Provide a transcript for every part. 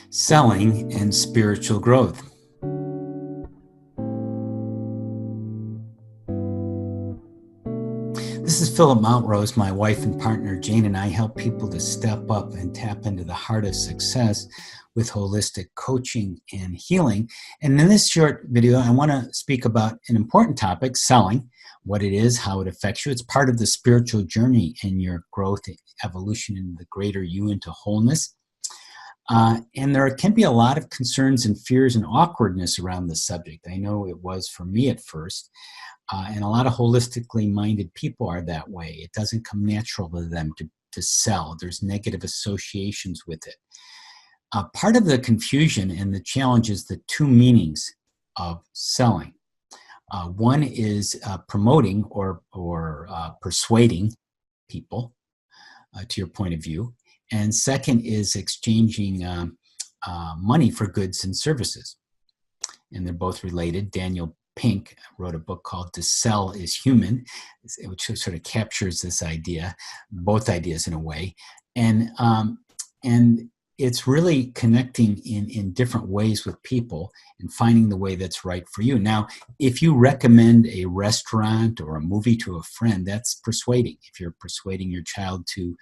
Selling and spiritual growth. This is Philip Montrose. My wife and partner Jane and I help people to step up and tap into the heart of success with holistic coaching and healing. And in this short video, I want to speak about an important topic, selling, what it is, how it affects you. It's part of the spiritual journey in your growth, evolution into the greater you, into wholeness. And there can be a lot of concerns and fears and awkwardness around this subject. I know it was for me at first. And a lot of holistically minded people are that way. It doesn't come natural to them to sell. There's negative associations with it. Part of the confusion and the challenge is the two meanings of selling. One is promoting or persuading people to your point of view. And second is exchanging money for goods and services. And they're both related. Daniel Pink wrote a book called To Sell is Human, which sort of captures this idea, both ideas in a way. And it's really connecting in different ways with people and finding the way that's right for you. Now, if you recommend a restaurant or a movie to a friend, that's persuading. If you're persuading your child to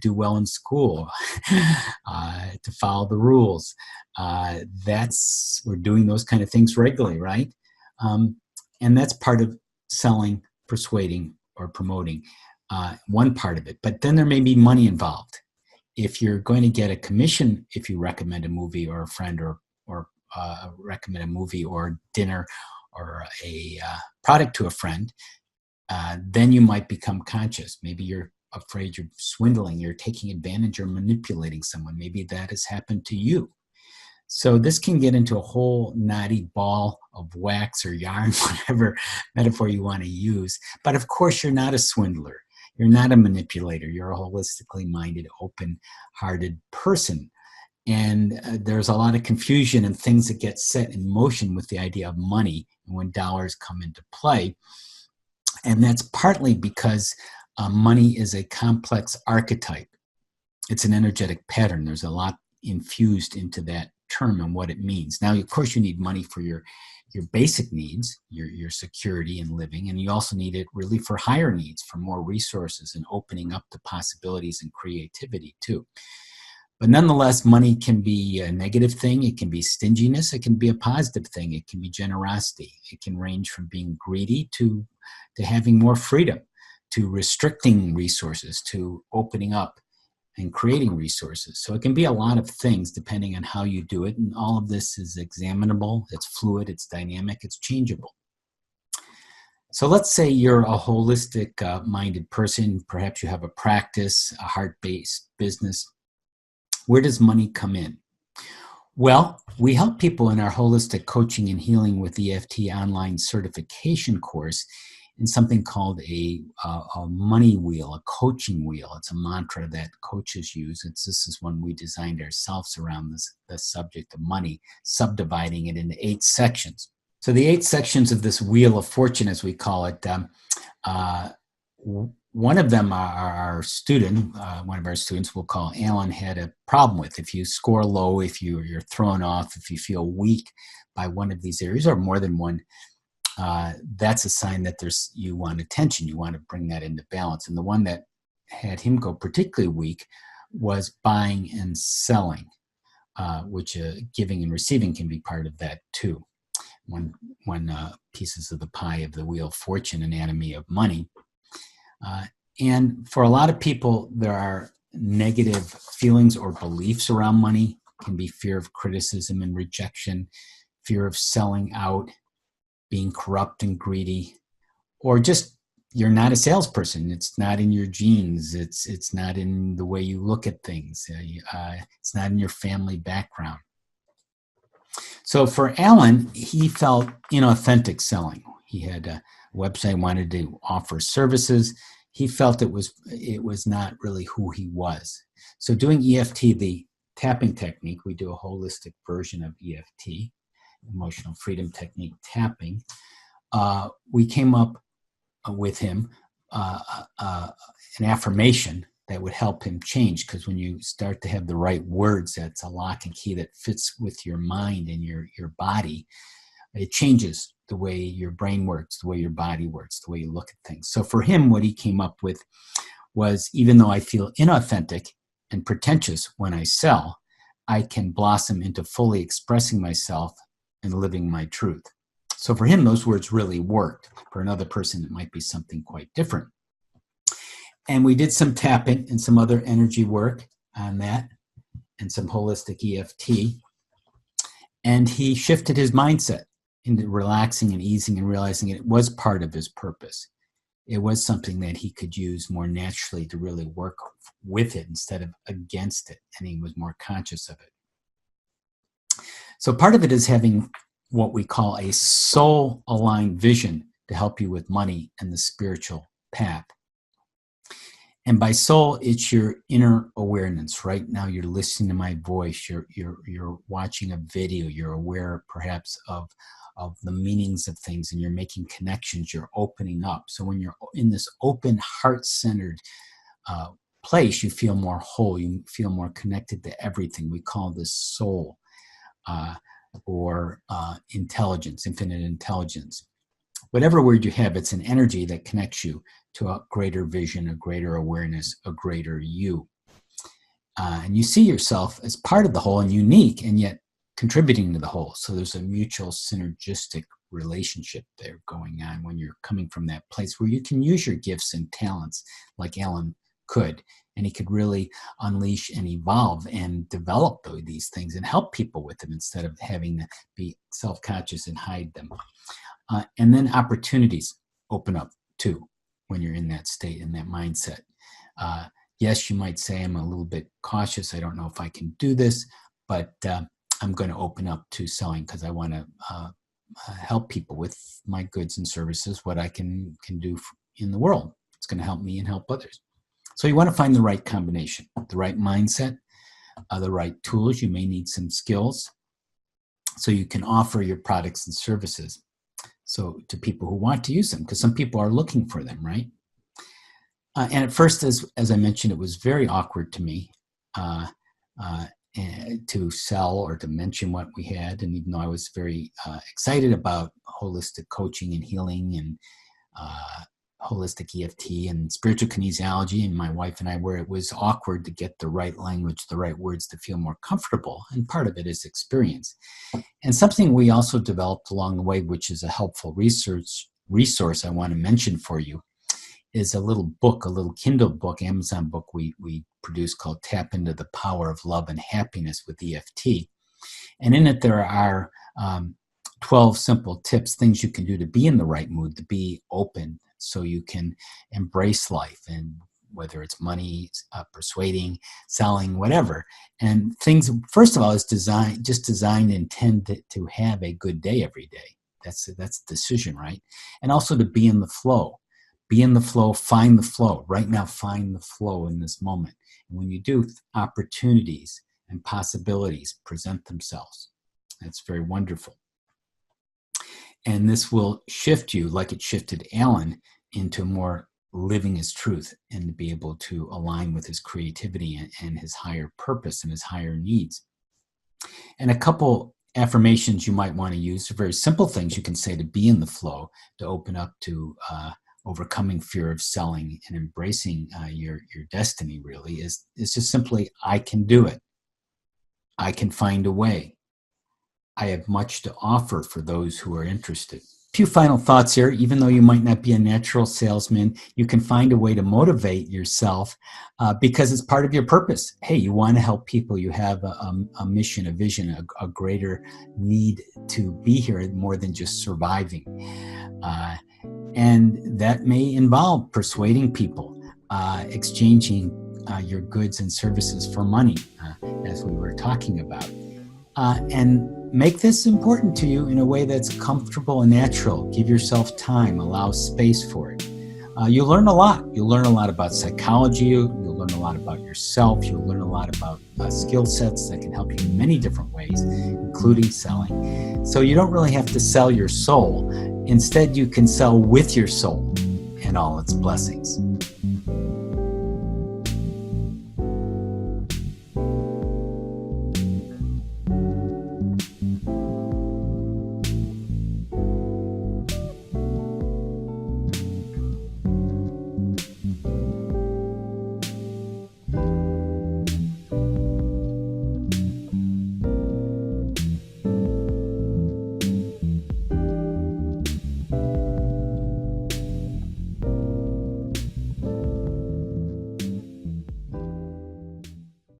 do well in school, to follow the rules, we're doing those kind of things regularly, right? And that's part of selling, persuading, or promoting, one part of it. But then there may be money involved. If you're going to get a commission, if you recommend a movie or a friend or recommend a movie or dinner or a product to a friend, then you might become conscious. Maybe you're afraid you're swindling, you're taking advantage or manipulating someone. Maybe that has happened to you. So this can get into a whole knotty ball of wax or yarn, whatever metaphor you want to use. But of course, you're not a swindler. You're not a manipulator. You're a holistically minded, open-hearted person. And there's a lot of confusion and things that get set in motion with the idea of money and when dollars come into play. And that's partly because money is a complex archetype. It's an energetic pattern. There's a lot infused into that term and what it means. Now, of course, you need money for your basic needs, your security and living, and you also need it really for higher needs, for more resources and opening up the possibilities and creativity too. But nonetheless, money can be a negative thing. It can be stinginess. It can be a positive thing. It can be generosity. It can range from being greedy to having more freedom, to restricting resources, to opening up and creating resources. So it can be a lot of things depending on how you do it. And all of this is examinable, it's fluid, it's dynamic, it's changeable. So let's say you're a holistic minded person. Perhaps you have a practice, a heart-based business. Where does money come in? Well, we help people in our holistic coaching and healing with EFT online certification course in something called a money wheel, a coaching wheel. It's a mantra that coaches use. This is one we designed ourselves around the subject of money, subdividing it into 8 sections. So the 8 sections of this wheel of fortune, as we call it, one of them our student, one of our students we'll call Alan, had a problem with. If you score low, if you're thrown off, if you feel weak by one of these areas or more than one, that's a sign that you want attention. You want to bring that into balance. And the one that had him go particularly weak was buying and selling, which giving and receiving can be part of that too. One pieces of the pie of the wheel of fortune, anatomy of money. And for a lot of people, there are negative feelings or beliefs around money. It can be fear of criticism and rejection, fear of selling out, being corrupt and greedy, or just you're not a salesperson. It's not in your genes. It's not in the way you look at things. It's not in your family background. So for Alan, he felt inauthentic selling. He had a website, wanted to offer services. He felt it was not really who he was. So doing EFT, the tapping technique, we do a holistic version of EFT, emotional freedom technique tapping. We came up with him an affirmation that would help him change. Because when you start to have the right words, that's a lock and key that fits with your mind and your body. It changes the way your brain works, the way your body works, the way you look at things. So for him, what he came up with was, even though I feel inauthentic and pretentious when I sell, I can blossom into fully expressing myself and living my truth. So for him, those words really worked. For another person, it might be something quite different. And we did some tapping and some other energy work on that and some holistic EFT. And he shifted his mindset into relaxing and easing and realizing it was part of his purpose. It was something that he could use more naturally to really work with it instead of against it. And he was more conscious of it. So part of it is having what we call a soul-aligned vision to help you with money and the spiritual path. And by soul, it's your inner awareness. Right now, you're listening to my voice. You're watching a video. You're aware, perhaps, of the meanings of things, and you're making connections. You're opening up. So when you're in this open, heart-centered place, you feel more whole. You feel more connected to everything. We call this soul or intelligence, infinite intelligence. Whatever word you have, it's an energy that connects you to a greater vision, a greater awareness, a greater you. And you see yourself as part of the whole and unique, and yet contributing to the whole. So there's a mutual synergistic relationship there going on when you're coming from that place where you can use your gifts and talents like Alan could. And he could really unleash and evolve and develop these things and help people with them instead of having to be self-conscious and hide them. And then opportunities open up too when you're in that state, in that mindset. Yes, you might say, I'm a little bit cautious. I don't know if I can do this, but I'm going to open up to selling because I want to help people with my goods and services, what I can do in the world. It's going to help me and help others. So you want to find the right combination, the right mindset, the right tools. You may need some skills so you can offer your products and services so to people who want to use them, because some people are looking for them, right? And at first, as I mentioned, it was very awkward to me to sell or to mention what we had. And even though I was very excited about holistic coaching and healing and holistic EFT and spiritual kinesiology, and my wife and I, where it was awkward to get the right language, the right words to feel more comfortable. And part of it is experience. And something we also developed along the way, which is a helpful resource I want to mention for you, is a little book, a little Kindle book, Amazon book we produced called Tap Into the Power of Love and Happiness with EFT. And in it, there are 12 simple tips, things you can do to be in the right mood, to be open, so you can embrace life, and whether it's money, persuading, selling, whatever. And things, first of all, is designed and intended to have a good day every day. That's the decision, right? And also to be in the flow. Be in the flow, find the flow. Right now, find the flow in this moment. And when you do, opportunities and possibilities present themselves. That's very wonderful. And this will shift you, like it shifted Alan, into more living his truth and to be able to align with his creativity and his higher purpose and his higher needs. And a couple affirmations you might want to use are very simple things you can say to be in the flow, to open up to overcoming fear of selling and embracing your destiny. Really is just simply, I can do it. I can find a way. I have much to offer for those who are interested. A few final thoughts here. Even though you might not be a natural salesman, you can find a way to motivate yourself because it's part of your purpose. Hey, you want to help people. You have a mission, a vision, a greater need to be here more than just surviving. And that may involve persuading people, exchanging your goods and services for money, as we were talking about. And make this important to you in a way that's comfortable and natural. Give yourself time, allow space for it. You'll learn a lot. You'll learn a lot about psychology. You'll learn a lot about yourself. You'll learn a lot about skill sets that can help you in many different ways, including selling. So you don't really have to sell your soul. Instead, you can sell with your soul and all its blessings.